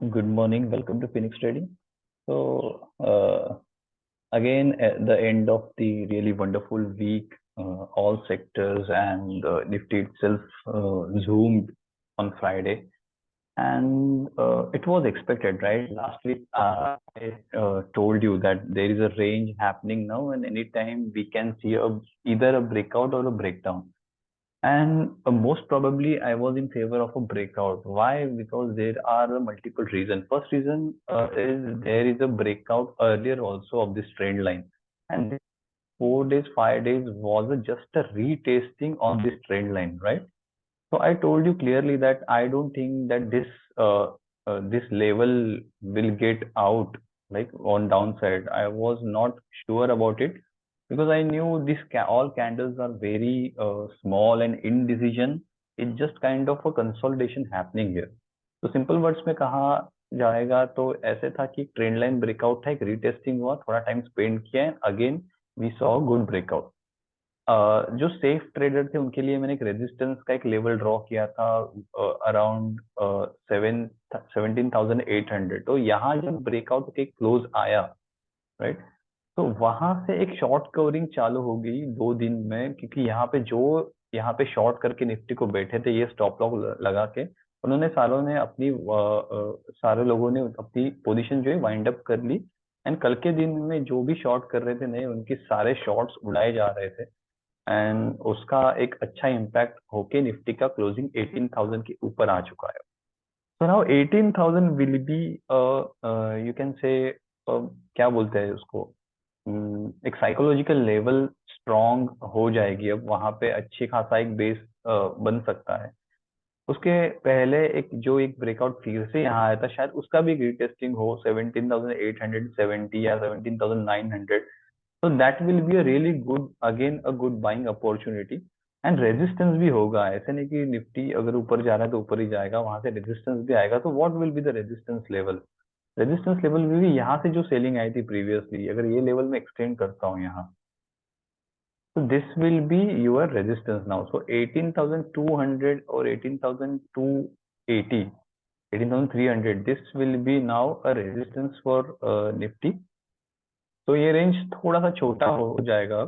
Good morning. Welcome to Phoenix Trading. Again, at the end of the really wonderful week, all sectors and Nifty itself zoomed on Friday, and it was expected, right? Last week, I told you that there is a range happening now, and anytime we can see either a breakout or a breakdown. And most probably, I was in favor of a breakout. Why? Because there are multiple reasons. First reason is there is a breakout earlier also of this trend line, and this 4 days, 5 days was just a retesting on this trend line, right? So I told you clearly that I don't think that this level will get out like on downside. I was not sure about it because I knew all candles are very small and indecision. It's just kind of a consolidation happening here. तो simple words में कहा जाएगा तो ऐसे था कि trend line breakout था, एक रीटेस्टिंग हुआ, थोड़ा टाइम स्पेंड किया, again we saw good breakout. जो सेफ ट्रेडर थे उनके लिए मैंने एक रेजिस्टेंस का एक लेवल ड्रॉ किया था अराउंड 17,800। तो यहाँ जब ब्रेकआउट के क्लोज आया, राइट, तो वहां से एक शॉर्ट कवरिंग चालू हो गई 2 दिन में, क्योंकि यहाँ पे शॉर्ट करके निफ्टी को बैठे थे ये स्टॉप लॉस लगा के, उन्होंने सारे लोगों ने अपनी पोजीशन जो है वाइंड अप कर ली। एंड कल के दिन में जो भी शॉर्ट कर रहे थे नए, उनके सारे शॉर्ट्स उड़ाए जा रहे थे, एंड उसका एक अच्छा इम्पैक्ट होके निफ्टी का क्लोजिंग 18,000 के ऊपर आ चुका है। So now 18,000 will be you can say क्या बोलते हैं उसको, एक साइकोलॉजिकल लेवल स्ट्रॉन्ग हो जाएगी। अब वहां पे अच्छी खासा एक बेस बन सकता है। उसके पहले एक ब्रेकआउट फिर से यहाँ आया था, शायद उसका भी रीटेस्टिंग हो 17,870 या 17,900। so that will be a really good, again a good buying opportunity। And resistance भी होगा, ऐसे नहीं कि निफ्टी अगर ऊपर जा रहा है तो ऊपर ही जाएगा, वहां से रेजिस्टेंस भी आएगा। तो what will be the resistance level भी यहाँ से जो सेलिंग आई थी प्रीवियसली, अगर ये लेवल में एक्सटेंड करता हूँ यहाँ, तो this will be your resistance now. So 18,200 और 18,280, 18,300, this will be now a resistance for Nifty. तो ये रेंज थोड़ा सा छोटा हो जाएगा।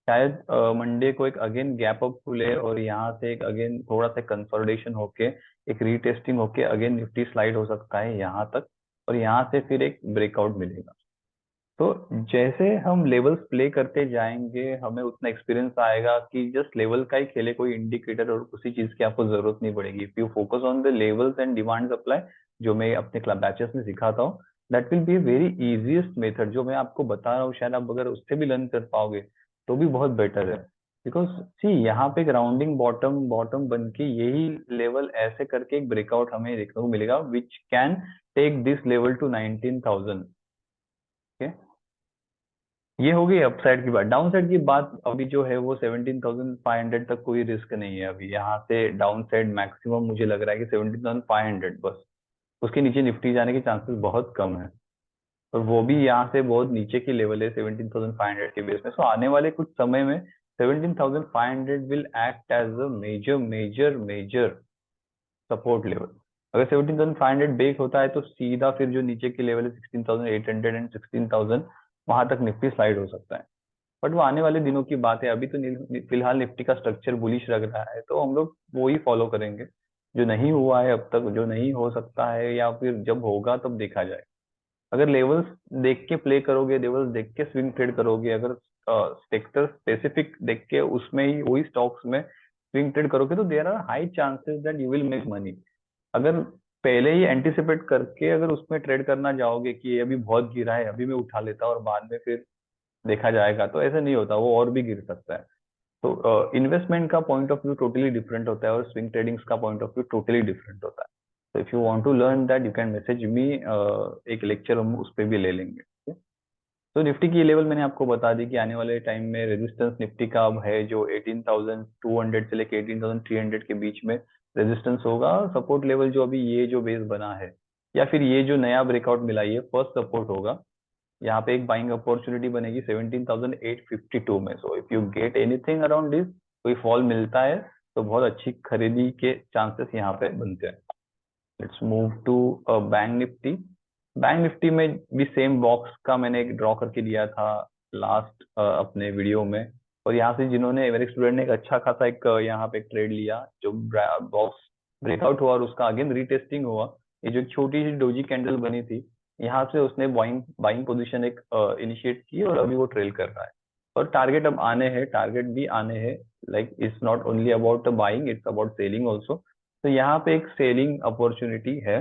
शायद मंडे को एक अगेन गैप अप खुले और यहाँ से एक अगेन थोड़ा सा कंसोलिडेशन होके एक रीटेस्टिंग होके अगेन निफ्टी स्लाइड हो सकता है यहाँ तक, और यहाँ से फिर एक ब्रेकआउट मिलेगा। तो जैसे हम लेवल्स प्ले करते जाएंगे, हमें उतना एक्सपीरियंस आएगा कि जस्ट लेवल का ही खेले, कोई इंडिकेटर और उसी चीज की आपको जरूरत नहीं पड़ेगी। If you focus on the levels and demand supply, जो मैं अपने क्लब बैचेस में सिखाता हूँ, that will be very easiest method जो मैं आपको बता रहा हूँ। शायद आप अगर उससे भी लर्न कर पाओगे तो भी बहुत बेटर है। बिकॉज सी यहाँ पे एक राउंडिंग बॉटम बॉटम बन के यही लेवल ऐसे करके एक ब्रेकआउट हमें देखने को मिलेगा, which can take this level to 19,000। ये हो गई अपसाइड की बात। डाउन साइड की बात अभी जो है वो 17,500 तक कोई रिस्क नहीं है अभी। यहाँ से डाउन साइड मैक्सिमम मुझे लग रहा है कि 17,500 बस, उसके नीचे निफ्टी जाने के चांसेस बहुत कम है, और वो भी यहाँ से बहुत नीचे की लेवल है 17,500 के बेस में। सो आने वाले कुछ समय में 17,500 will act as a major major major support level. अगर 17,500 ब्रेक होता है तो सीधा फिर जो नीचे की लेवल है 16,800 एंड 16,000, वहां तक निफ्टी स्लाइड हो सकता है। बट वो आने वाले दिनों की बात है। अभी तो फिलहाल निफ्टी का स्ट्रक्चर बुलिश लग रहा है, तो हम लोग वो ही फॉलो करेंगे। जो नहीं हुआ है अब तक, जो नहीं हो सकता है, या फिर जब होगा तब देखा जाए। अगर लेवल्स देख के प्ले करोगे, लेवल्स देख के स्विंग ट्रेड करोगे, अगर सेक्टर स्पेसिफिक देख के उसमें ही वही स्टॉक्स में स्विंग ट्रेड करोगे, तो there are high chances that you will make money. अगर पहले ही एंटिसिपेट करके अगर उसमें ट्रेड करना जाओगे कि ये अभी बहुत गिरा है, अभी मैं उठा लेता हूँ और बाद में फिर देखा जाएगा, तो ऐसा नहीं होता, वो और भी गिर सकता है। तो इन्वेस्टमेंट का point of view totally different होता है और स्विंग ट्रेडिंग्स का point of view totally different होता है। तो if you want to learn that you can message me, एक लेक्चर हम उस पर भी ले लेंगे, ठीक है? तो निफ्टी की लेवल मैंने आपको बता दी कि आने वाले टाइम में रेजिस्टेंस निफ्टी का अब है जो 18,200 से लेके 18,300 के बीच में रेजिस्टेंस होगा। सपोर्ट लेवल जो अभी ये जो बेस बना है, या फिर ये जो नया ब्रेकआउट मिला, ये फर्स्ट सपोर्ट होगा। यहाँ पे एक बाइंग अपॉर्चुनिटी बनेगी 17,852 में। So if you get anything around this, कोई फॉल मिलता है तो बहुत अच्छी खरीदी के चांसेस यहाँ पे बनते हैं। Let's move to bank Nifty. Bank Nifty में भी सेम बॉक्स का मैंने एक ड्रॉ करके दिया था लास्ट अपने वीडियो में। और यहाँ से जिन्होंने, मेरे स्टूडेंट ने एक अच्छा खासा एक यहाँ पे एक ट्रेड लिया, जो बॉक्स ब्रेकआउट हुआ और उसका अगेन रीटेस्टिंग हुआ। ये जो एक छोटी सी डोजी कैंडल बनी थी, यहाँ से उसने बाइंग बाइंग पोजीशन एक इनिशिएट की और अभी वो ट्रेल कर रहा है। और टारगेट अब आने हैं, टारगेट भी आने हैं। Like it's not only about buying, it's about selling also. तो यहाँ पे एक सेलिंग अपॉर्चुनिटी है।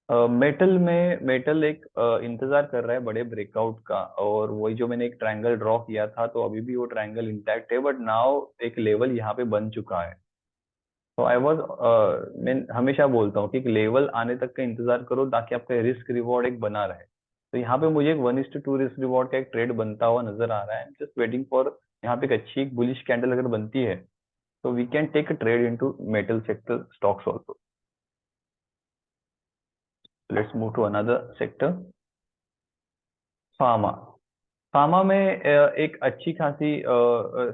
मेटल में, मेटल एक इंतजार कर रहा है बड़े ब्रेकआउट का, और वही जो मैंने एक ट्रायंगल ड्रॉ किया था, तो अभी भी वो ट्रायंगल इंटैक्ट है, बट नाउ एक लेवल यहाँ पे बन चुका है। तो आई वॉज, मैं हमेशा बोलता हूँ कि एक लेवल आने तक का इंतजार करो ताकि आपका रिस्क रिवॉर्ड एक बना रहे। तो यहाँ पे मुझे एक 1:2 रिस्क रिवॉर्ड का एक ट्रेड बनता हुआ नजर आ रहा है। जस्ट वेटिंग फॉर, यहाँ पे एक अच्छी एक बुलिश कैंडल अगर बनती है तो we can take a trade into metal sector stocks also. Let's move to another sector, pharma. Pharma में एक अच्छी खासी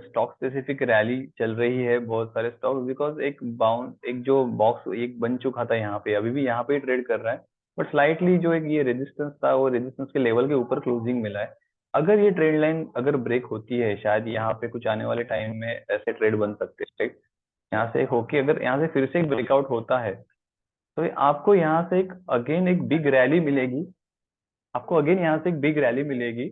स्टॉक स्पेसिफिक रैली चल रही है, बहुत सारे स्टॉक, बिकॉज एक बाउंड, एक जो बॉक्स एक बन चुका था यहाँ पे, अभी भी यहाँ पे ट्रेड कर रहा है, बट स्लाइटली जो एक ये रेजिस्टेंस था, वो रेजिस्टेंस के लेवल के ऊपर क्लोजिंग मिला है। अगर ये ट्रेड लाइन अगर ब्रेक होती है, शायद यहाँ पे कुछ आने वाले टाइम में ऐसे ट्रेड बन सकते हैं। यहाँ से होके अगर यहाँ से फिर से एक ब्रेकआउट होता है, तो आपको यहाँ से एक अगेन एक बिग रैली मिलेगी। आपको अगेन यहाँ से एक बिग रैली मिलेगी,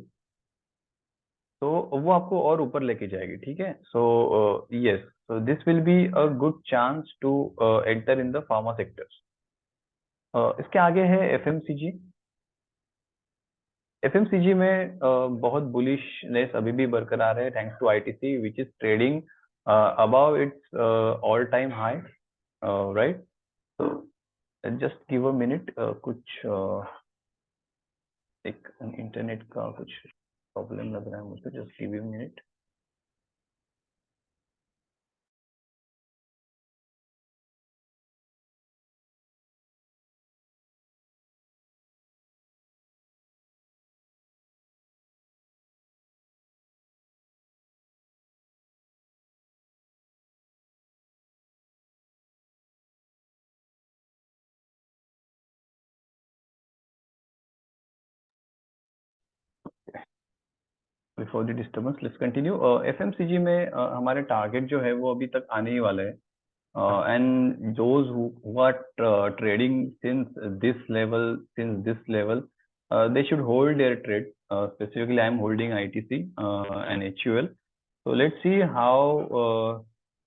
तो वो आपको और ऊपर लेके जाएगी। ठीक है, so yes, so this will be a good chance to enter in the pharma sectors. इसके आगे है एफएमसीजी। एफएमसीजी में बहुत बुलिशनेस अभी भी बरकरार है, thanks to ITC which is trading above its all time high, right. तो जस्ट गिव अ मिनट, कुछ एक इंटरनेट का कुछ प्रॉब्लम लग रहा है मुझे, just give a minute. Before the disturbance let's continue. FMCG में हमारे टारगेट जो है वो अभी तक आने ही वाले हैं, and those who are trading since this level, they should hold their trade. Specifically I am holding ITC and HUL, so let's see how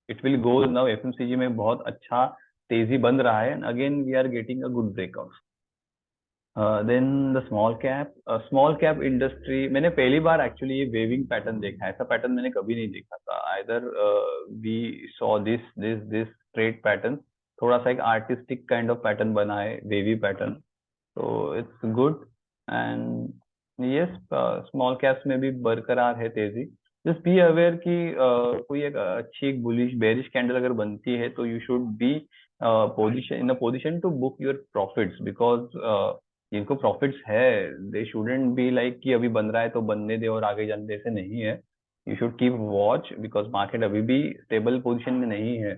it will go now. FMCG में बहुत अच्छा तेजी बन रहा है, and again we are getting a good breakout. Then the small cap industry, मैंने पहली बार एक्चुअली ये वेविंग पैटर्न देखा है। ऐसा पैटर्न मैंने कभी नहीं देखा था। Either we saw this straight pattern, थोड़ा सा एक आर्टिस्टिक काइंड ऑफ पैटर्न बना है, वेवी पैटर्न। तो it's good, and yes, small caps में भी बरकरार है तेजी। जस्ट बी अवेयर कि कोई एक अच्छी एक बुलिश बेरिश कैंडल अगर बनती है, तो you should be position in a position to book your profits, because जिनको प्रॉफिट्स है, दे शुडेंट बी लाइक कि अभी बन रहा है तो बनने दे और आगे जाने दे, ऐसे नहीं है। You should keep watch, because market अभी भी स्टेबल पोजिशन में नहीं है।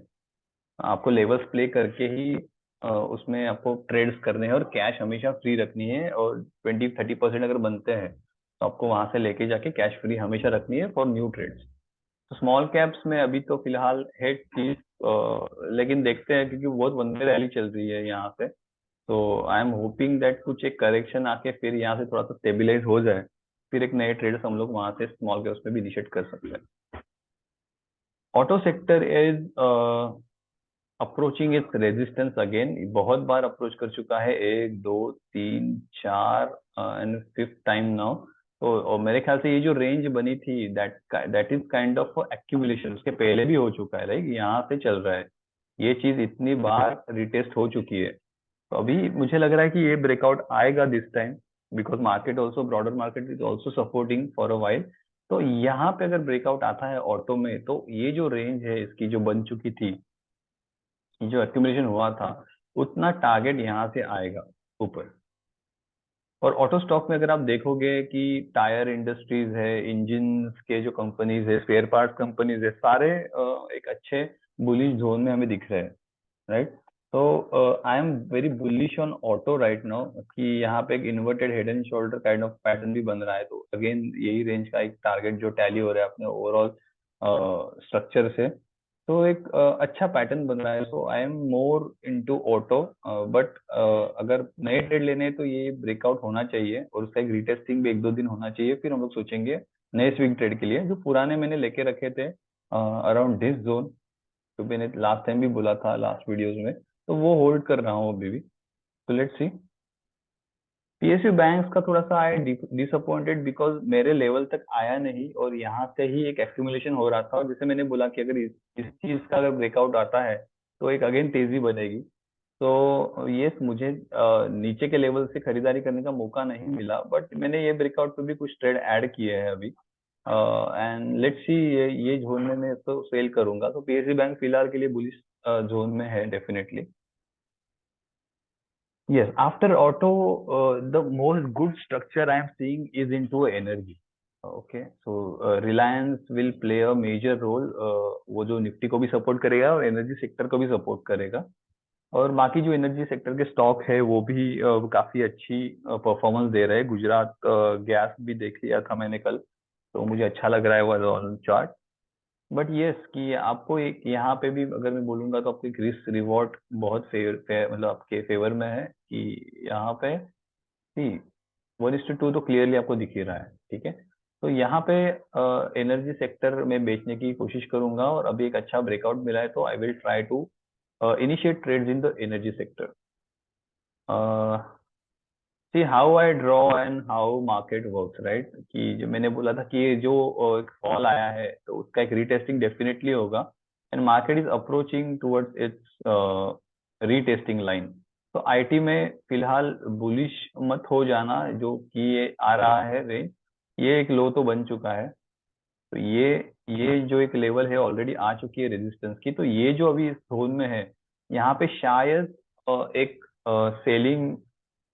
आपको लेवल्स प्ले करके ही उसमें आपको ट्रेड्स करने हैं, और कैश हमेशा फ्री रखनी है। और 20-30% अगर बनते हैं तो आपको वहां से लेके जाके कैश फ्री हमेशा रखनी है फॉर न्यू ट्रेड्स। तो स्मॉल कैप्स में अभी तो फिलहाल है चीज, लेकिन देखते हैं, क्योंकि बहुत लंबी रैली चल रही है यहाँ से। तो आई एम होपिंग दैट कुछ एक करेक्शन आके फिर यहाँ से थोड़ा सा स्टेबिलाईज हो जाए, फिर एक नए ट्रेड्स हम लोग वहां से स्मॉल कैप्स में भी इनिशिएट कर सकते हैं। Auto sector is approaching its resistance again, बहुत बार अप्रोच कर चुका है, 1 2 3 4 एंड फिफ्थ टाइम नाउ। तो और मेरे ख्याल से ये जो रेंज बनी थी, that is kind of accumulation, उसके पहले भी हो चुका है, लाइक यहाँ से चल रहा है। ये चीज इतनी बार रिटेस्ट हो चुकी है, तो अभी मुझे लग रहा है कि ये ब्रेकआउट आएगा this time, because market also, broader market is also supporting for a while. तो यहाँ पे अगर ब्रेकआउट आता है ऑटो में, तो ये जो रेंज है इसकी जो बन चुकी थी, जो एक्यूमुलेशन हुआ था, उतना टारगेट यहाँ से आएगा ऊपर। और ऑटो स्टॉक में अगर आप देखोगे कि टायर इंडस्ट्रीज है, इंजन के जो कंपनीज है, स्पेयर पार्ट कंपनीज है, सारे एक अच्छे बुलिश जोन में हमें दिख रहे हैं, राइट। तो I am very bullish on auto right now कि यहाँ पे एक inverted head and shoulder kind of pattern भी बन रहा है, तो अगेन यही रेंज का एक टारगेट जो टैली हो रहा है अपने ओवरऑल स्ट्रक्चर से, तो एक अच्छा पैटर्न बन रहा है। So I am more into auto, but अगर नए ट्रेड लेने हैं तो ये ब्रेकआउट होना चाहिए और उसका एक रीटेस्टिंग भी 1-2 दिन होना चाहिए, फिर हम लोग सोचेंगे नए स्विंग ट्रेड के लिए। जो पुराने मैंने लेके रखे थे अराउंड दिस जोन, तो मैंने लास्ट टाइम भी बोला था लास्ट वीडियोस में, तो वो होल्ड कर रहा हूँ अभी भी। तो लेट्स सी। पीएसयू बैंक्स का थोड़ा सा आई डिसअपॉइंटेड बिकॉज मेरे लेवल तक आया नहीं और यहाँ से ही एक एक्यूमुलेशन हो रहा था, और जैसे मैंने बोला कि अगर इस चीज का अगर ब्रेकआउट आता है तो एक अगेन तेजी बनेगी। तो ये मुझे नीचे के लेवल से खरीदारी करने का मौका नहीं मिला, बट मैंने ये ब्रेकआउट पे भी कुछ ट्रेड ऐड किए हैं अभी। एंड लेट्स सी, ये जोन में मैं तो सेल करूंगा, तो पीएसयू बैंक फिलहाल के लिए बुलिश जोन में है definitely. Yes, after auto, the most good structure I am seeing is into energy. Okay, so Reliance will play a major role. वो जो निफ्टी को भी सपोर्ट करेगा और एनर्जी सेक्टर को भी सपोर्ट करेगा, और बाकी जो एनर्जी सेक्टर के स्टॉक है वो भी काफी अच्छी परफॉर्मेंस दे रहे हैं। गुजरात गैस भी देख लिया था मैंने कल, तो मुझे अच्छा लग रहा है वो ऑन चार्ट। बट यस कि आपको एक यहाँ पे भी अगर मैं बोलूंगा तो आपको एक रिस्क रिवॉर्ड बहुत मतलब आपके फेवर में है कि यहाँ पे सी 1:2 तो क्लियरली आपको दिख ही रहा है, ठीक है। तो यहाँ पे एनर्जी सेक्टर में बेचने की कोशिश करूंगा, और अभी एक अच्छा ब्रेकआउट मिला है तो I will try to initiate trades in the energy sector. See how I draw and how market works, right, कि जो मैंने बोला था कि ये जो एक फॉल आया है तो उसका एक रीटेस्टिंग डेफिनेटली होगा, and market is approaching towards it's retesting line. तो आईटी में फिलहाल बुलिश मत हो जाना, जो कि ये आ रहा है रेंज, ये एक लो तो बन चुका है। तो ये जो एक लेवल है ऑलरेडी आ चुकी है रेजिस्टेंस की, तो ये जो अभी इस जोन में है यहाँ पे शायद एक सेलिंग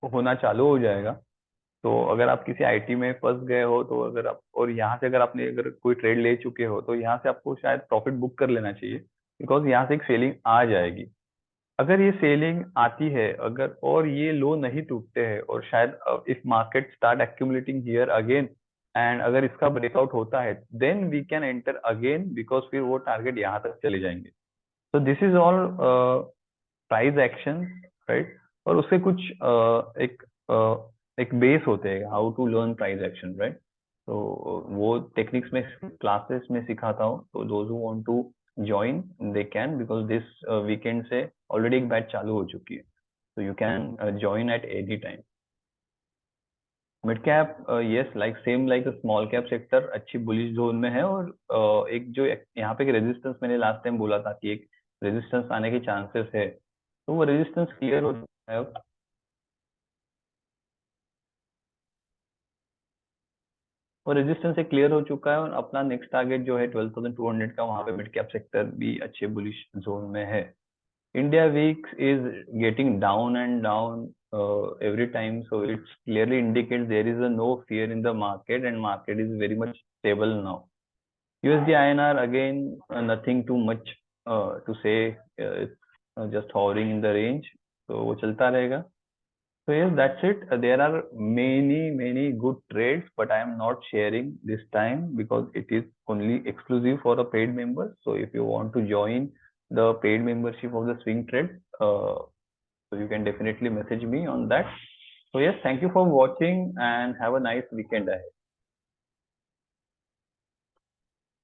होना चालू हो जाएगा। तो अगर आप किसी आईटी में फंस गए हो, तो अगर आप और यहाँ से अगर आपने अगर कोई ट्रेड ले चुके हो तो यहाँ से आपको शायद प्रॉफिट बुक कर लेना चाहिए, बिकॉज यहाँ से एक सेलिंग आ जाएगी। अगर ये सेलिंग आती है, अगर और ये लो नहीं टूटते हैं, और शायद if market start accumulating here again, and अगर इसका ब्रेकआउट होता है then we can enter again, because फिर वो टारगेट यहाँ तक चले जाएंगे। तो this is all price action, right. और उसके कुछ एक बेस होते हैं how to learn price action, right. तो वो टेक्निक्स में क्लासेस में सिखाता हूँ, तो those who want to join they can, because this weekend से ऑलरेडी एक बैच चालू हो चुकी है, तो you can join at any time. Mid cap, yes, like same like small cap sector अच्छी बुलिश जोन में है, और एक जो यहाँ पे रेजिस्टेंस मैंने लास्ट टाइम बोला था कि एक रेजिस्टेंस आने के चांसेस है, तो वो रेजिस्टेंस क्लियर हो चुका है अब। वो रेजिस्टेंस से क्लियर हो चुका है, और अपना नेक्स्ट टारगेट जो है 12,200 का, वहां पे मिड कैप सेक्टर भी अच्छे बुलिश जोन में है। India week is getting down and down every time, so it's clearly indicates there is a no fear in the market, and market is very much stable now. USD INR again, nothing too much to say, it's just hovering in the range, so वो चलता रहेगा। So yes, that's it. There are many good trades, but I am not sharing this time because it is only exclusive for the paid members. So if you want to join the paid membership of the swing trade, so you can definitely message me on that. So yes, thank you for watching and have a nice weekend ahead.